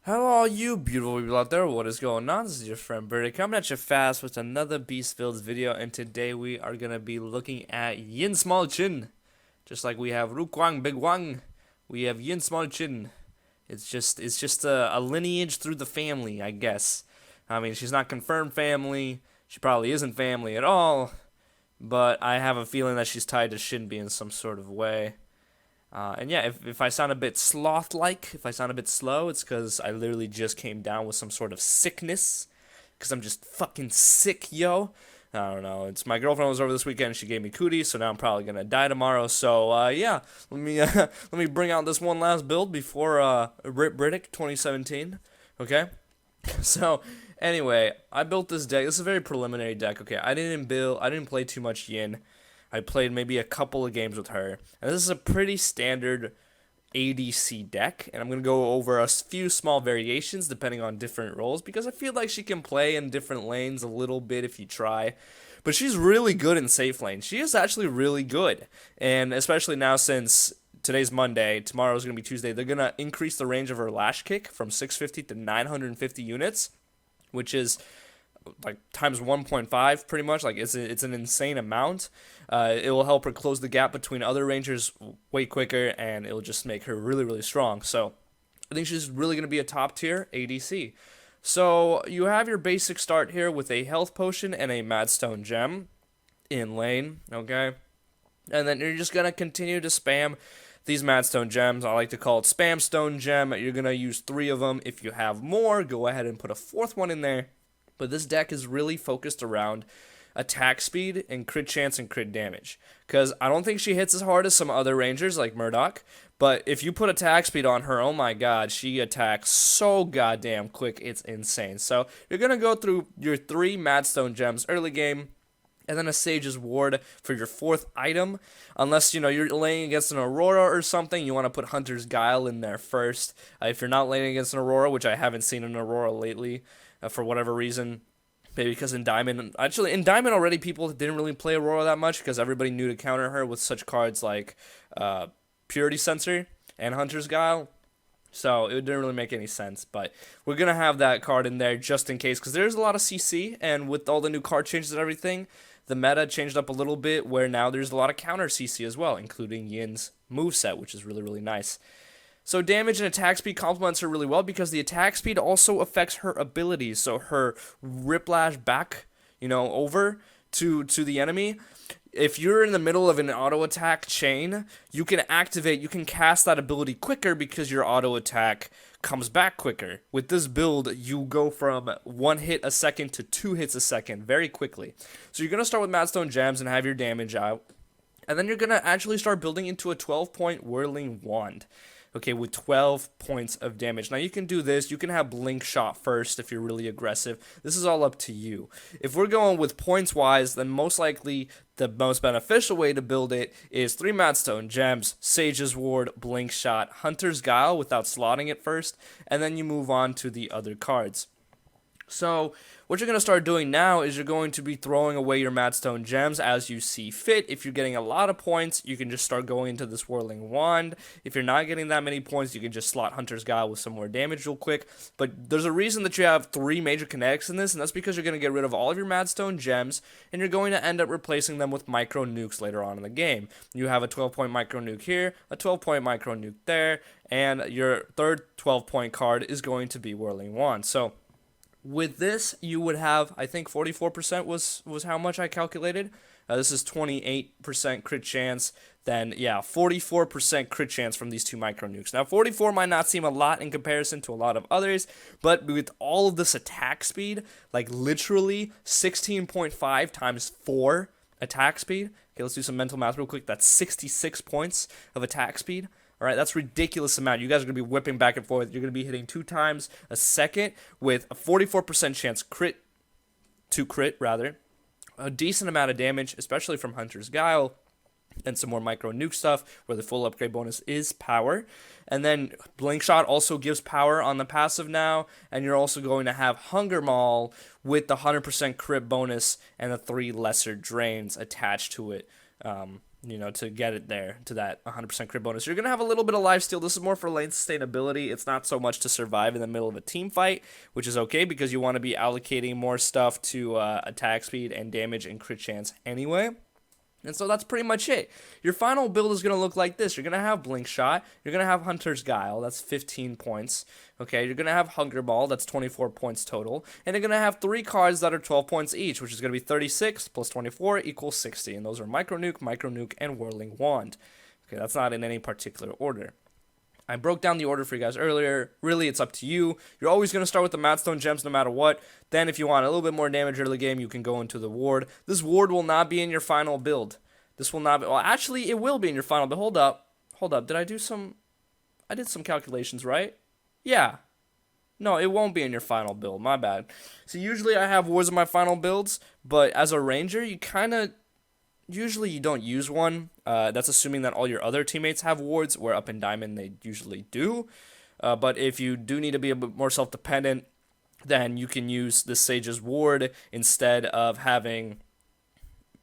How are you beautiful people out there? What is going on? This is your friend Birdie coming at you fast with another Beast Fields video, and today we are gonna be looking at Yin Small Chin. Just like we have Rukwang Big Wang, we have Yin Small Chin. It's just a lineage through the family, I guess. I mean, she's not confirmed family. She probably isn't family at all, but I have a feeling that she's tied to Shinbi in some sort of way. And yeah, if I sound a bit sloth-like, if I sound a bit slow, it's because I literally just came down with some sort of sickness. Because I'm just fucking sick, yo. I don't know. It's my girlfriend was over this weekend. And she gave me cooties, so now I'm probably gonna die tomorrow. So yeah, let me let me bring out this one last build before Rip Riddick 2017. Okay. So anyway, I built this deck. This is a very preliminary deck. Okay, I didn't play too much Yin. I played maybe a couple of games with her. And this is a pretty standard ADC deck, and I'm going to go over a few small variations depending on different roles because I feel like she can play in different lanes a little bit if you try. But she's really good in safe lane. She is actually really good. And especially now since today's Monday, tomorrow's going to be Tuesday, they're going to increase the range of her lash kick from 650 to 950 units, which is like times 1.5 pretty much. Like it's an insane amount. It will help her close the gap between other rangers way quicker, and it'll just make her really strong. So I think she's really going to be a top tier ADC. So you have your basic start here with a health potion and a madstone gem in lane, okay? And then you're just going to continue to spam these madstone gems. I like to call it spam stone gem. You're going to use 3 of them. If you have more, go ahead and put a 4th one in there. But this deck is really focused around attack speed and crit chance and crit damage. Because I don't think she hits as hard as some other rangers like Murdoch. But if you put attack speed on her, oh my god, she attacks so goddamn quick. It's insane. So you're going to go through your 3 Madstone gems early game. And then a Sage's Ward for your 4th item. Unless, you're laying against an Aurora or something, you want to put Hunter's Guile in there first. If you're not laying against an Aurora, which I haven't seen an Aurora lately, for whatever reason. Maybe because in Diamond already people didn't really play Aurora that much because everybody knew to counter her with such cards like Purity Sensor and Hunter's Guile. So it didn't really make any sense, but we're going to have that card in there just in case because there's a lot of CC, and with all the new card changes and everything, the meta changed up a little bit where now there's a lot of counter CC as well, including Yin's moveset, which is really nice. So damage and attack speed complements her really well because the attack speed also affects her abilities. So her whiplash back, over to the enemy. If you're in the middle of an auto attack chain, you can cast that ability quicker because your auto attack comes back quicker. With this build, you go from 1 hit a second to 2 hits a second very quickly. So you're going to start with Madstone Gems and have your damage out. And then you're going to actually start building into a 12-point Whirling Wand. Okay, with 12 points of damage. Now, you can do this. You can have Blink Shot first if you're really aggressive. This is all up to you. If we're going with points-wise, then most likely the most beneficial way to build it is 3 Madstone Gems, Sage's Ward, Blink Shot, Hunter's Guile without slotting it first, and then you move on to the other cards. So what you're going to start doing now is you're going to be throwing away your Madstone Gems as you see fit. If you're getting a lot of points, you can just start going into this Whirling Wand. If you're not getting that many points, you can just slot Hunter's Guile with some more damage real quick. But there's a reason that you have 3 major kinetics in this, and that's because you're going to get rid of all of your Madstone Gems, and you're going to end up replacing them with Micro Nukes later on in the game. You have a 12-point Micro Nuke here, a 12-point Micro Nuke there, and your third 12-point card is going to be Whirling Wand. So with this, you would have, I think 44% was how much I calculated. This is 28% crit chance. Then, yeah, 44% crit chance from these 2 micro nukes. Now, 44 might not seem a lot in comparison to a lot of others, but with all of this attack speed, like literally 16.5 times 4 attack speed. Okay, let's do some mental math real quick. That's 66 points of attack speed. All right, that's a ridiculous amount. You guys are going to be whipping back and forth. You're going to be hitting 2 times a second with a 44% chance to crit, a decent amount of damage, especially from Hunter's Guile, and some more micro nuke stuff where the full upgrade bonus is power. And then Blink Shot also gives power on the passive now, and you're also going to have Hunger Maul with the 100% crit bonus and the 3 lesser drains attached to it. you know, to get it there to that 100% crit bonus. You're going to have a little bit of lifesteal. This is more for lane sustainability. It's not so much to survive in the middle of a team fight, which is okay because you want to be allocating more stuff to attack speed and damage and crit chance anyway. And so that's pretty much it. Your final build is going to look like this. You're going to have Blink Shot. You're going to have Hunter's Guile. That's 15 points. Okay, you're going to have Hunger Ball. That's 24 points total. And you're going to have 3 cards that are 12 points each, which is going to be 36 plus 24 equals 60. And those are Micro Nuke, and Whirling Wand. Okay, that's not in any particular order. I broke down the order for you guys earlier. Really, it's up to you. You're always going to start with the Madstone Gems no matter what. Then if you want a little bit more damage early game, you can go into the Ward. This Ward will not be in your final build. This will not be... Well, actually, it will be in your final build. Hold up. Hold up. Did I do some... I did some calculations, right? Yeah. No, it won't be in your final build. My bad. So usually I have Wards in my final builds, but as a Ranger, you kind of... Usually you don't use one. That's assuming that all your other teammates have wards, where up in Diamond they usually do. But if you do need to be a bit more self-dependent, then you can use the Sage's ward instead of having...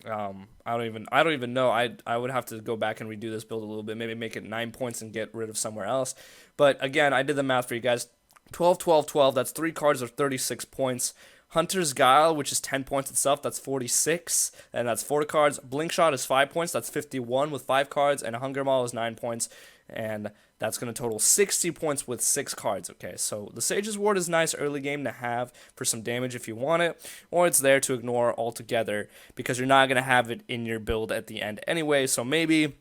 I don't even know. I would have to go back and redo this build a little bit. Maybe make it 9 points and get rid of somewhere else. But again, I did the math for you guys. 12, 12, 12. That's 3 cards of 36 points. Hunter's Guile, which is 10 points itself, that's 46, and that's 4 cards. Blink Shot is 5 points, that's 51 with 5 cards, and Hunger Ball is 9 points, and that's going to total 60 points with 6 cards, okay? So the Sage's Ward is nice early game to have for some damage if you want it, or it's there to ignore altogether because you're not going to have it in your build at the end anyway, so maybe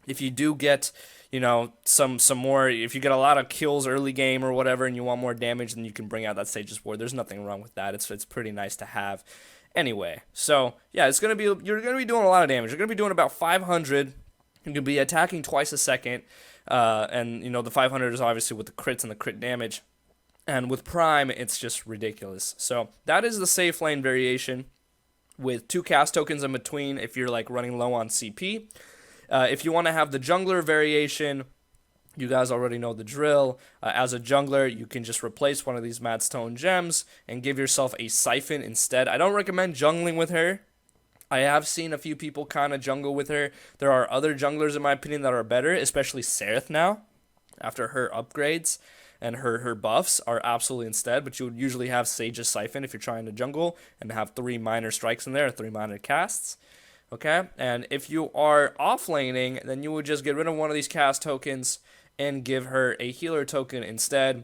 if you do get... you know, some more, if you get a lot of kills early game or whatever and you want more damage, then you can bring out that Sage's Ward. There's nothing wrong with that. It's pretty nice to have anyway. So, yeah, you're going to be doing a lot of damage. You're going to be doing about 500. You're going to be attacking twice a second. And, you know, the 500 is obviously with the crits and the crit damage. And with Prime, it's just ridiculous. So, that is the safe lane variation with 2 cast tokens in between if you're, like, running low on CP. If you want to have the jungler variation, you guys already know the drill. As a jungler, you can just replace one of these Madstone Gems and give yourself a Siphon instead. I don't recommend jungling with her. I have seen a few people kind of jungle with her. There are other junglers, in my opinion, that are better, especially Sereth now, after her upgrades. And her buffs are absolutely instead, but you would usually have Sage's Siphon if you're trying to jungle and have 3 minor strikes in there, 3 minor casts. Okay, and if you are offlaning, then you would just get rid of one of these cast tokens and give her a healer token instead,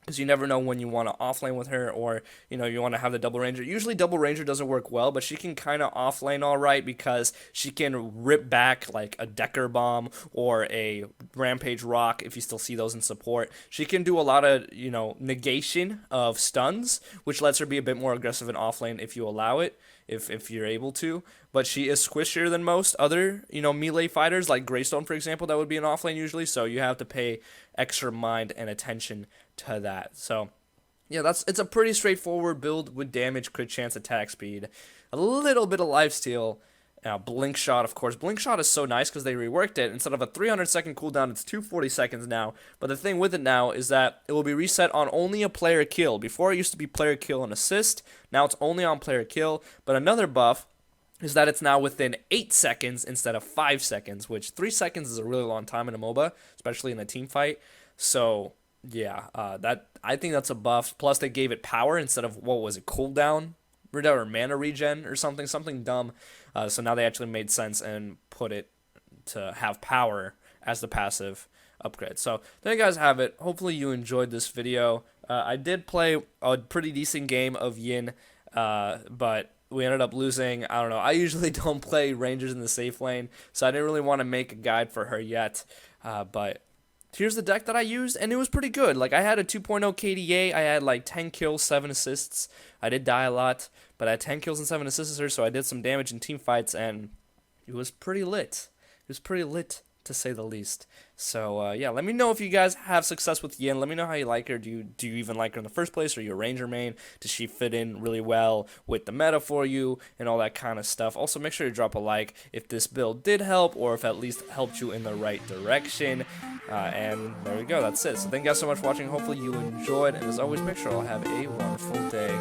because you never know when you want to offlane with her, or you know you want to have the double ranger. Usually double ranger doesn't work well, but she can kind of offlane all right because she can rip back like a Decker Bomb or a Rampage Rock if you still see those in support. She can do a lot of, you know, negation of stuns, which lets her be a bit more aggressive in offlane if you allow it. If you're able to, but she is squishier than most other, you know, melee fighters like Greystone, for example, that would be an offlane usually, so you have to pay extra mind and attention to that. So yeah, it's a pretty straightforward build with damage, crit chance, attack speed, a little bit of lifesteal. Blink Shot, of course. Blink Shot is so nice because they reworked it. Instead of a 300-second cooldown, it's 240 seconds now. But the thing with it now is that it will be reset on only a player kill. Before, it used to be player kill and assist. Now it's only on player kill. But another buff is that it's now within 8 seconds instead of 5 seconds, which 3 seconds is a really long time in a MOBA, especially in a team fight. So, yeah, I think that's a buff. Plus, they gave it power instead of, what was it, cooldown? Or mana regen or something dumb. So now they actually made sense and put it to have power as the passive upgrade. So there you guys have it. Hopefully you enjoyed this video. I did play a pretty decent game of Yin, but we ended up losing. I don't know. I usually don't play Rangers in the safe lane, so I didn't really want to make a guide for her yet. But here's the deck that I used, and it was pretty good. Like, I had a 2.0 KDA. I had like 10 kills, 7 assists. I did die a lot, but I had 10 kills and 7 assists, so I did some damage in team fights, and it was pretty lit. It was pretty lit, to say the least. So, yeah, let me know if you guys have success with Yin. Let me know how you like her. Do you even like her in the first place? Are you a Ranger main? Does she fit in really well with the meta for you and all that kind of stuff? Also, make sure to drop a like if this build did help or if at least helped you in the right direction. And there we go. That's it. So thank you guys so much for watching. Hopefully you enjoyed. And as always, make sure I'll have a wonderful day.